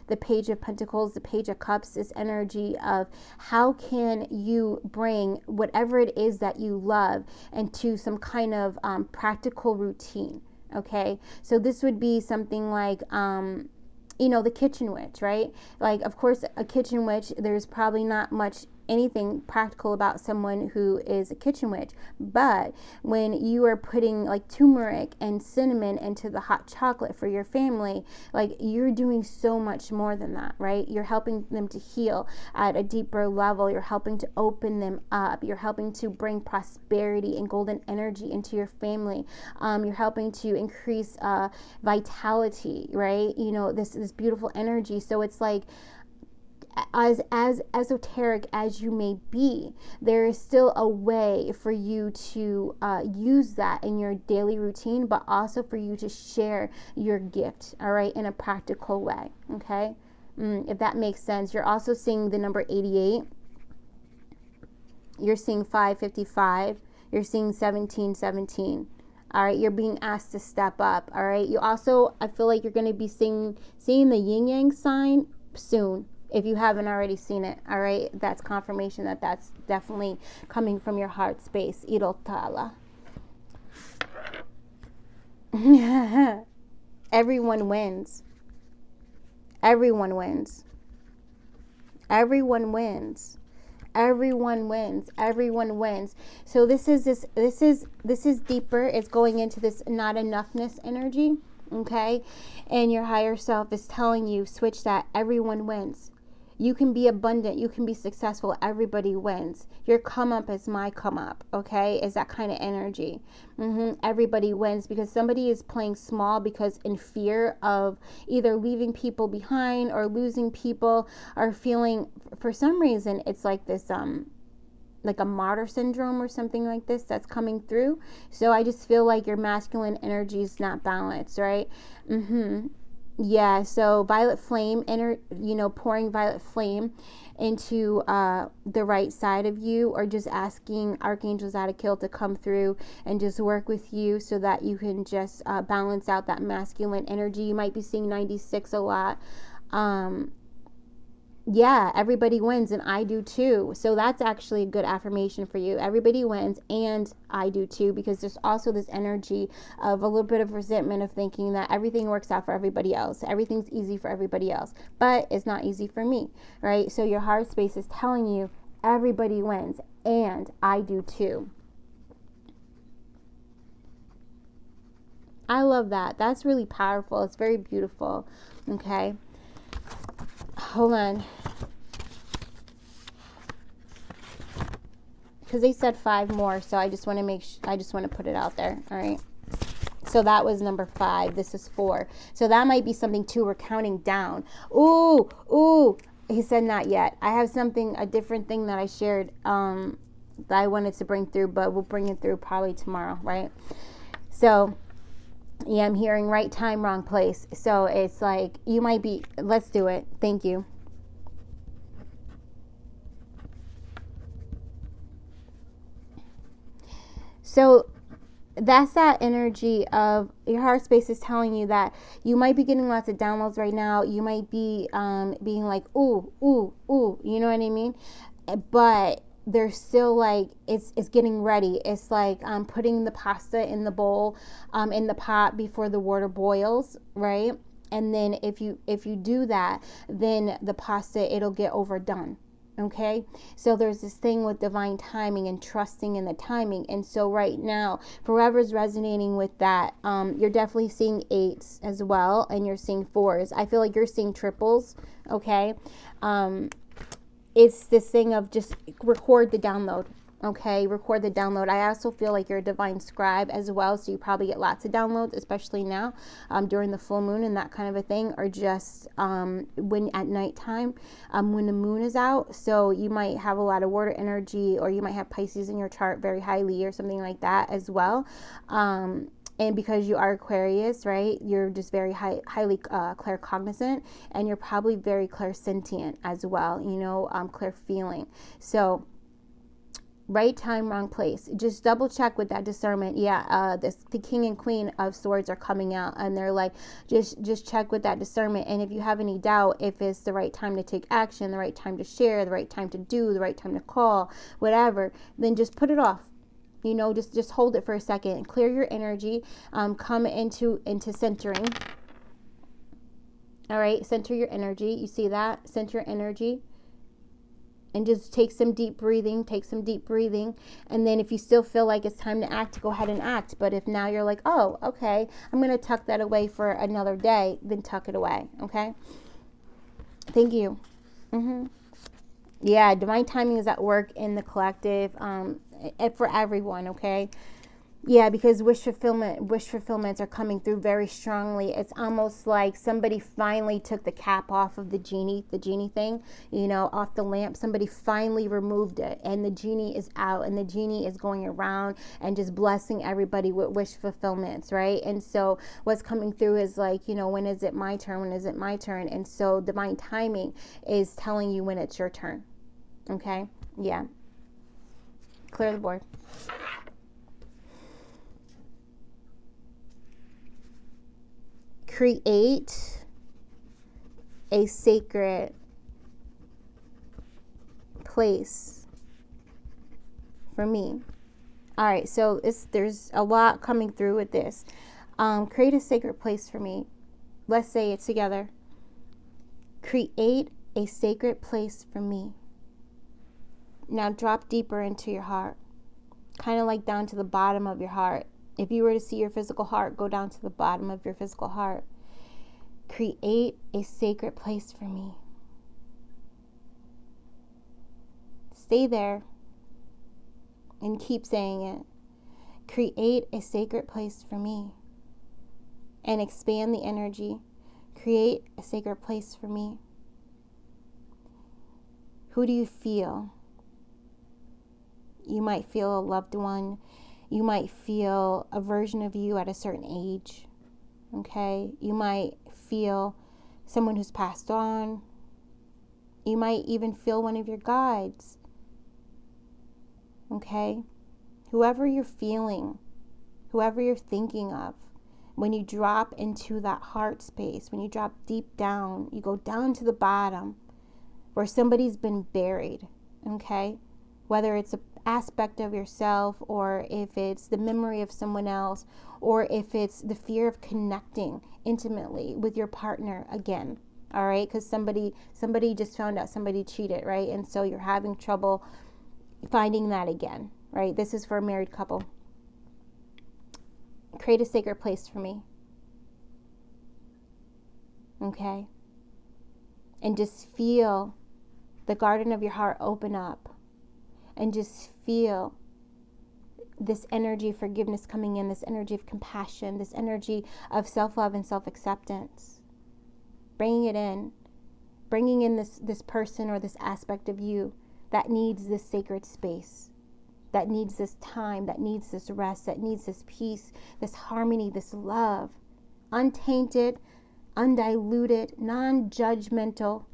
the Page of Pentacles, the Page of Cups, this energy of how can you bring whatever it is that you love into some kind of practical routine, okay? So this would be something like, the kitchen witch, right? Like, of course, a kitchen witch, there's probably not much anything practical about someone who is a kitchen witch, but when you are putting like turmeric and cinnamon into the hot chocolate for your family, like you're doing so much more than that, right? You're helping them to heal at a deeper level. You're helping to open them up. You're helping to bring prosperity and golden energy into your family. You're helping to increase vitality, right? This beautiful energy. So it's like, as esoteric as you may be, there is still a way for you to use that in your daily routine, but also for you to share your gift, all right, in a practical way, okay? If that makes sense. You're also seeing the number 88. You're seeing 555. You're seeing 1717. All right, you're being asked to step up. All right, you also, I feel like you're going to be seeing the yin yang sign soon. If you haven't already seen it, all right, that's confirmation that that's definitely coming from your heart space. Irotala. Everyone wins. Everyone wins. Everyone wins. Everyone wins. Everyone wins. So this is deeper. It's going into this not enoughness energy, okay? And your higher self is telling you, switch that. Everyone wins. You can be abundant. You can be successful. Everybody wins. Your come up is my come up, okay? Is that kind of energy. Everybody wins, because somebody is playing small because in fear of either leaving people behind or losing people, or feeling, for some reason, it's like this, like a martyr syndrome or something like this that's coming through. So I just feel like your masculine energy is not balanced, right? Yeah, so violet flame, pouring violet flame into the right side of you, or just asking Archangel Zadkiel to come through and just work with you so that you can just balance out that masculine energy. You might be seeing 96 a lot. Yeah, everybody wins, and I do too. So that's actually a good affirmation for you. Everybody wins, and I do too, because there's also this energy of a little bit of resentment of thinking that everything works out for everybody else. Everything's easy for everybody else, but it's not easy for me, right? So your heart space is telling you everybody wins, and I do too. I love that. That's really powerful. It's very beautiful. Okay. Hold on. Because they said 5 more, so I just want to I just want to put it out there. All right. So that was number 5. This is 4. So that might be something too. We're counting down. Ooh. He said not yet. I have something, a different thing that I shared that I wanted to bring through, but we'll bring it through probably tomorrow, right? So yeah, I'm hearing right time, wrong place. So it's like, you might be, let's do it. Thank you. So that's that energy of your heart space is telling you that you might be getting lots of downloads right now. You might be being like, ooh, you know what I mean? But there's still like, it's getting ready. It's like putting the pasta in the bowl, in the pot before the water boils, right? And then if you do that, then the pasta, it'll get overdone. Okay, so there's this thing with divine timing and trusting in the timing. And so right now, for whoever's resonating with that, you're definitely seeing 8s as well, and you're seeing 4s. I feel like you're seeing triples. Okay, it's this thing of just record the download. Okay, record the download. I also feel like you're a divine scribe as well, so you probably get lots of downloads, especially now during the full moon and that kind of a thing, or just when at nighttime, when the moon is out. So you might have a lot of water energy, or you might have Pisces in your chart very highly or something like that as well. And because you are Aquarius, right, you're just very highly claircognizant, and you're probably very clairsentient as well, clear feeling. So right time, wrong place. Just double check with that discernment. Yeah, the King and Queen of Swords are coming out, and they're like, just check with that discernment. And if you have any doubt if it's the right time to take action, the right time to share, the right time to do, the right time to call, whatever, then just put it off. Just hold it for a second. Clear your energy. Come into centering. All right, center your energy. You see that? Center your energy. And just take some deep breathing. And then if you still feel like it's time to act, go ahead and act. But if now you're like, oh, okay, I'm going to tuck that away for another day, then tuck it away. Okay. Thank you. Yeah. Divine timing is at work in the collective, for everyone. Okay. Yeah, because wish fulfillments are coming through very strongly. It's almost like somebody finally took the cap off of the genie thing, off the lamp. Somebody finally removed it, and the genie is out, and the genie is going around and just blessing everybody with wish fulfillments, right? And so what's coming through is like, when is it my turn? When is it my turn? And so divine timing is telling you when it's your turn. Okay? Yeah. Clear the board. Create a sacred place for me. All right, so there's a lot coming through with this. Create a sacred place for me. Let's say it together. Create a sacred place for me. Now drop deeper into your heart, kind of like down to the bottom of your heart. If you were to see your physical heart, go down to the bottom of your physical heart. Create a sacred place for me. Stay there and keep saying it. Create a sacred place for me. And expand the energy. Create a sacred place for me. Who do you feel? You might feel a loved one. You might feel a version of you at a certain age. Okay? You might feel someone who's passed on. You might even feel one of your guides. Okay? Whoever you're feeling, whoever you're thinking of, when you drop into that heart space, when you drop deep down, you go down to the bottom where somebody's been buried, okay? Whether it's an aspect of yourself, or if it's the memory of someone else, or if it's the fear of connecting intimately with your partner again, all right? Because somebody just found out somebody cheated, right? And so you're having trouble finding that again, right? This is for a married couple. Create a sacred place for me. Okay? And just feel the garden of your heart open up. And just feel this energy of forgiveness coming in, this energy of compassion, this energy of self-love and self-acceptance. Bringing it in. Bringing in this person or this aspect of you that needs this sacred space. That needs this time, that needs this rest, that needs this peace, this harmony, this love. Untainted, undiluted, non-judgmental,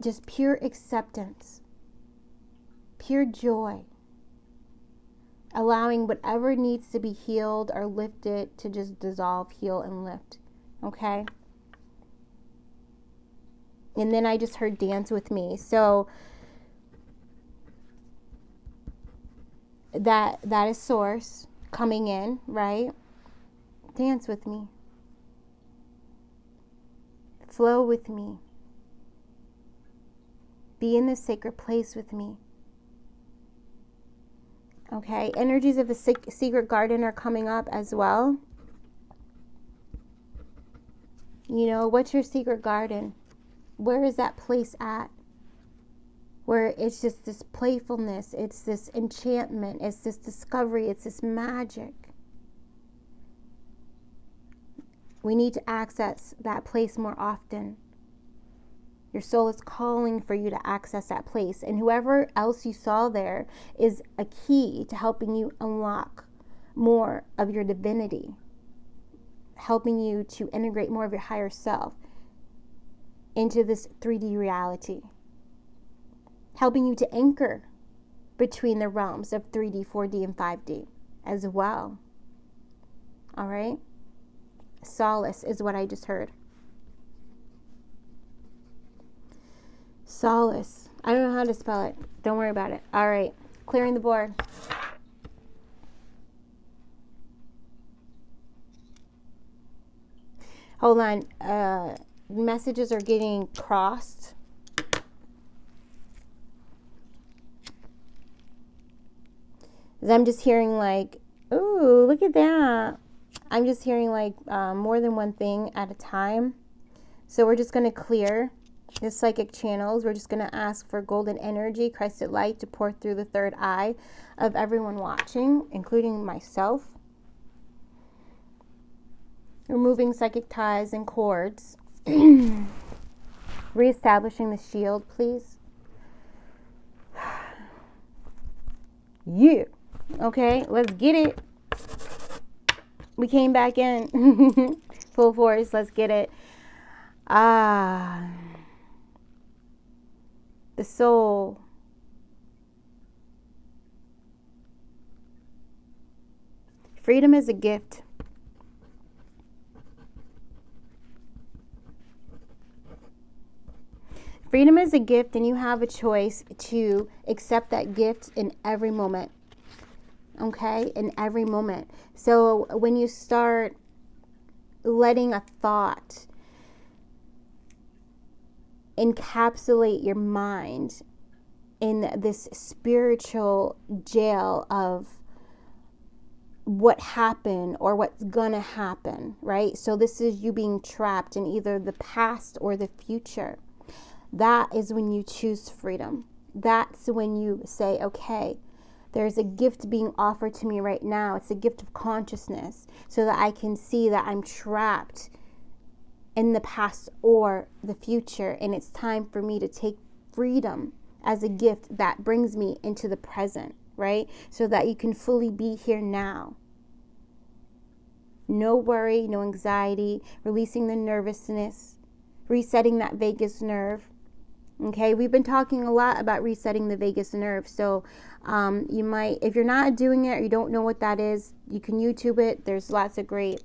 just pure acceptance, pure joy. Allowing whatever needs to be healed or lifted to just dissolve, heal, and lift. Okay? And then I just heard dance with me. So that is source coming in, right? Dance with me. Flow with me. Be in this sacred place with me. Okay, energies of the secret garden are coming up as well. You know, what's your secret garden? Where is that place at? Where it's just this playfulness, it's this enchantment, it's this discovery, it's this magic. We need to access that place more often. Your soul is calling for you to access that place. And whoever else you saw there is a key to helping you unlock more of your divinity, helping you to integrate more of your higher self into this 3D reality, helping you to anchor between the realms of 3D, 4D, and 5D as well. All right? Solace is what I just heard. Solace. I don't know how to spell it. Don't worry about it. All right. Clearing the board. Hold on. Messages are getting crossed. I'm just hearing like, ooh, look at that. I'm just hearing like more than one thing at a time. So we're just going to clear the psychic channels. We're just going to ask for golden energy, Christed light, to pour through the third eye of everyone watching, including myself. Removing psychic ties and cords. Reestablishing the shield, please. Yeah. Okay, let's get it. We came back in. Full force, let's get it. The soul. Freedom is a gift. Freedom is a gift, and you have a choice to accept that gift in every moment. Okay? In every moment. So when you start letting a thought encapsulate your mind in this spiritual jail of what happened or what's gonna happen, right? So this is you being trapped in either the past or the future. That is when you choose freedom. That's when you say, okay, there's a gift being offered to me right now. It's a gift of consciousness, so that I can see that I'm trapped in the past or the future, and it's time for me to take freedom as a gift that brings me into the present, right? So that you can fully be here now. No worry, no anxiety, releasing the nervousness, resetting that vagus nerve. Okay, we've been talking a lot about resetting the vagus nerve. So you might, if you're not doing it or you don't know what that is, you can YouTube it. There's lots of great,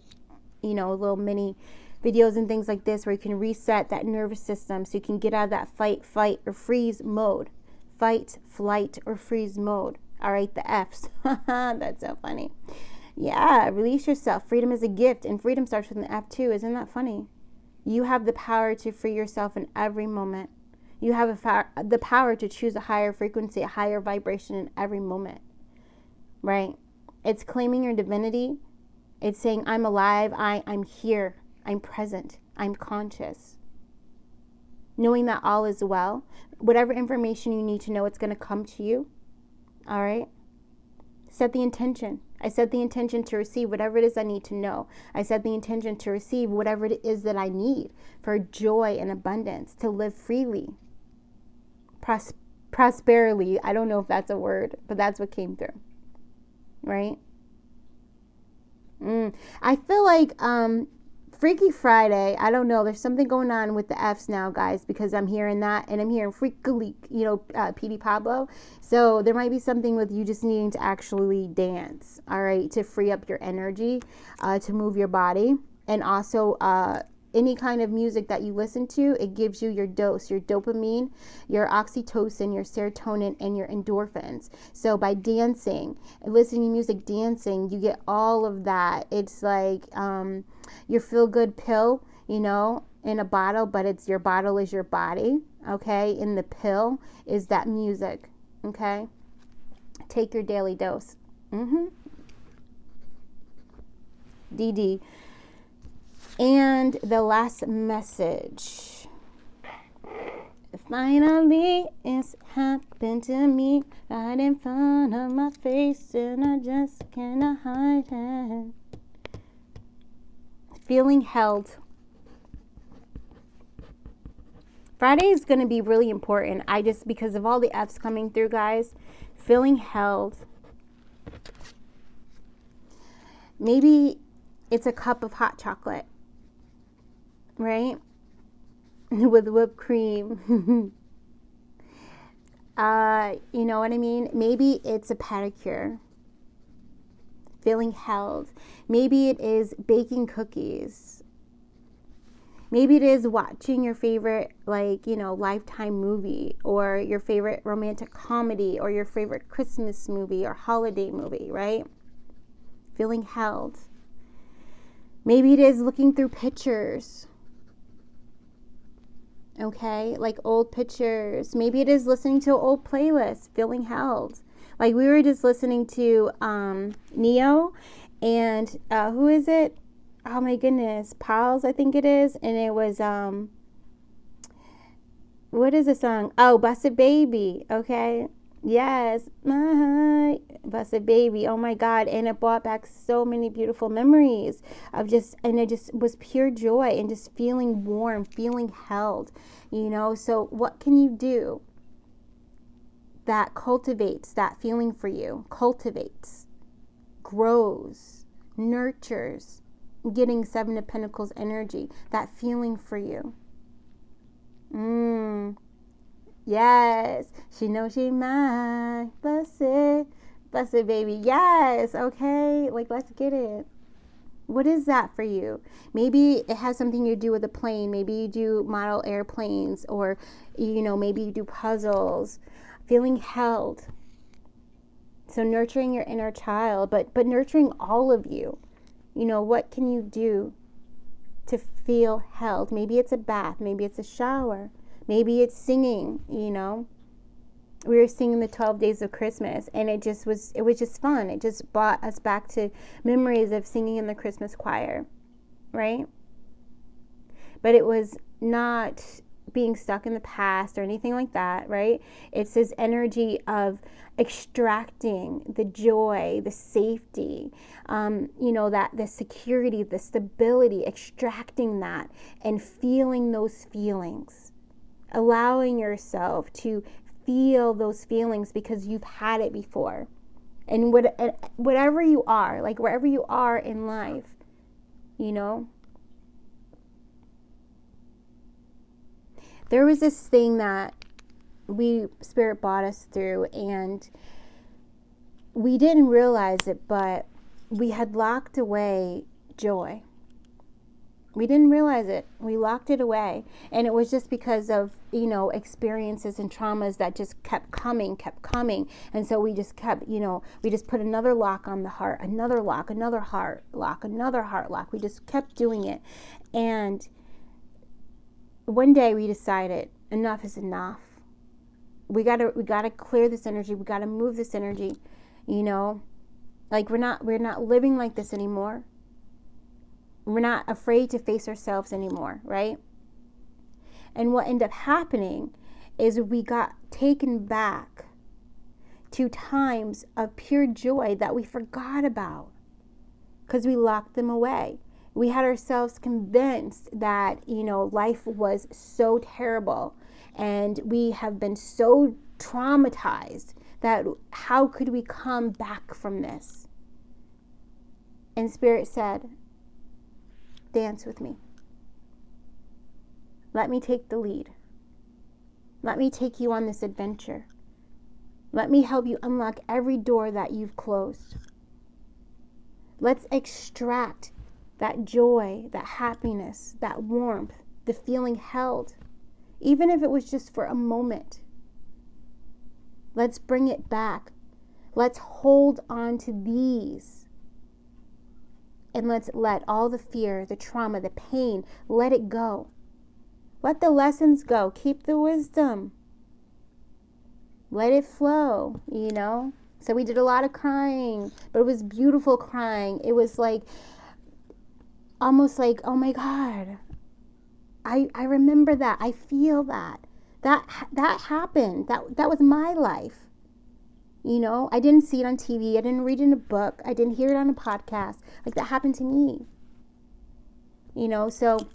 little mini videos and things like this where you can reset that nervous system so you can get out of that fight, flight, or freeze mode. Fight, flight, or freeze mode. All right, the F's. That's so funny. Yeah, release yourself. Freedom is a gift, and freedom starts with an F too. Isn't that funny? You have the power to free yourself in every moment. You have the power to choose a higher frequency, a higher vibration in every moment, right? It's claiming your divinity. It's saying, I'm alive, I'm here, I'm present, I'm conscious. Knowing that all is well. Whatever information you need to know, it's going to come to you, all right? Set the intention. I set the intention to receive whatever it is I need to know. I set the intention to receive whatever it is that I need for joy and abundance, to live freely. Prosperity. I don't know if that's a word, but that's what came through. Right? I feel like Freaky Friday, I don't know, there's something going on with the F's now, guys, because I'm hearing that, and I'm hearing Freakalik, P.D. Pablo. So there might be something with you just needing to actually dance, all right, to free up your energy, to move your body, and also any kind of music that you listen to, it gives you your dose, your dopamine, your oxytocin, your serotonin, and your endorphins. So by dancing, listening to music, dancing, you get all of that. It's like your feel-good pill, in a bottle, but it's your bottle is your body, okay? And the pill is that music, okay? Take your daily dose. DD. And the last message. Finally, it's happened to me right in front of my face, and I just cannot hide it. Feeling held. Friday is going to be really important. Because of all the F's coming through, guys, feeling held. Maybe it's a cup of hot chocolate. Right? With whipped cream. You know what I mean? Maybe it's a pedicure. Feeling held. Maybe it is baking cookies. Maybe it is watching your favorite, Lifetime movie, or your favorite romantic comedy, or your favorite Christmas movie or holiday movie, right? Feeling held. Maybe it is looking through pictures. Okay, like old pictures. Maybe it is listening to an old playlist, feeling held. Like we were just listening to Neo and who is it? Oh my goodness, Pals, I think it is. And it was, what is the song? Oh, Busted Baby, okay. Yes, my Busted Baby. Oh my God. And it brought back so many beautiful memories of and it just was pure joy and just feeling warm, feeling held, So what can you do that cultivates that feeling for you? Cultivates, grows, nurtures, getting Seven of Pentacles energy, that feeling for you. Yes, she knows she mine. Bless it, baby. Yes, okay. Like, let's get it. What is that for you? Maybe it has something to do with a plane. Maybe you do model airplanes, or, maybe you do puzzles. Feeling held. So nurturing your inner child, but nurturing all of you. What can you do to feel held? Maybe it's a bath. Maybe it's a shower. Maybe it's singing, We were singing the 12 Days of Christmas, and it was just fun. It just brought us back to memories of singing in the Christmas choir, right? But it was not being stuck in the past or anything like that, right? It's this energy of extracting the joy, the safety, that the security, the stability, extracting that and feeling those feelings, allowing yourself to feel those feelings because you've had it before. And whatever you are, like wherever you are in life, there was this thing that Spirit brought us through, and we didn't realize it, but we had locked away joy. We didn't realize it. We locked it away. And it was just because of, experiences and traumas that just kept coming. And so we just kept, we just put another lock on the heart, another lock, another heart lock, another heart lock. We just kept doing it. And one day we decided enough is enough. We gotta clear this energy. We gotta move this energy, like we're not living like this anymore. We're not afraid to face ourselves anymore, right? And what ended up happening is we got taken back to times of pure joy that we forgot about because we locked them away. We had ourselves convinced that, life was so terrible, and we have been so traumatized that how could we come back from this? And Spirit said, dance with me. Let me take the lead. Let me take you on this adventure. Let me help you unlock every door that you've closed. Let's extract that joy, that happiness, that warmth, the feeling held, even if it was just for a moment. Let's bring it back. Let's hold on to these. And let's let all the fear, the trauma, the pain, let it go. Let the lessons go. Keep the wisdom. Let it flow, So we did a lot of crying, but it was beautiful crying. It was like, almost like, oh my God, I remember that. I feel that. That happened. That was my life. I didn't see it on TV. I didn't read it in a book. I didn't hear it on a podcast. Like, that happened to me. So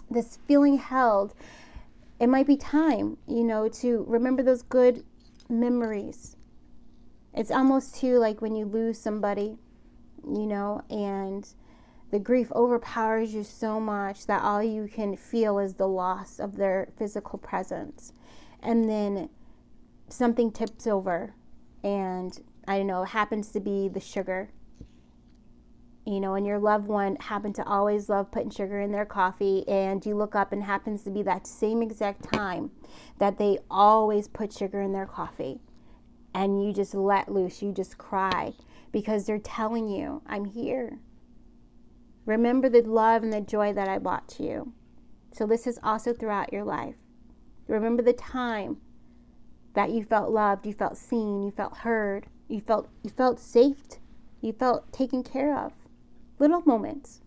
this feeling held, it might be time, to remember those good memories. It's almost too like when you lose somebody, and the grief overpowers you so much that all you can feel is the loss of their physical presence. And then something tips over, and I don't know, it happens to be the sugar, and your loved one happened to always love putting sugar in their coffee, and you look up and happens to be that same exact time that they always put sugar in their coffee, and you just let loose, you just cry because they're telling you, I'm here. Remember the love and the joy that I brought to you. So this is also throughout your life. Remember the time that you felt loved, you felt seen, you felt heard, you felt safe, you felt taken care of. Little moments,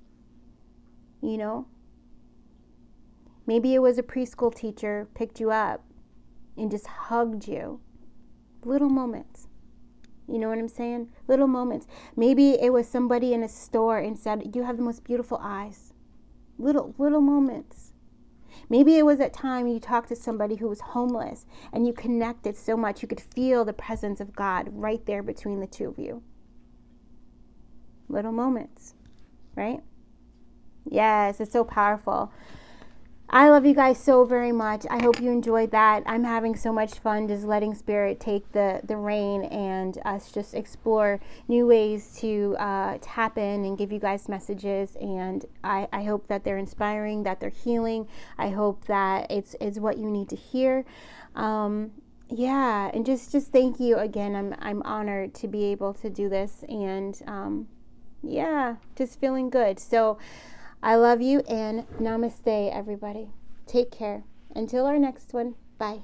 Maybe it was a preschool teacher picked you up and just hugged you. Little moments. You know what I'm saying? Little moments. Maybe it was somebody in a store and said, you have the most beautiful eyes. Little moments. Maybe it was that time you talked to somebody who was homeless and you connected so much you could feel the presence of God right there between the two of you. Little moments, right? Yes, it's so powerful. I love you guys so very much. I hope you enjoyed that. I'm having so much fun just letting Spirit take the reign and us just explore new ways to tap in and give you guys messages. And I hope that they're inspiring, that they're healing. I hope that it's what you need to hear. Yeah, and just thank you again. I'm honored to be able to do this, and yeah, just feeling good. So I love you, and namaste, everybody. Take care. Until our next one. Bye.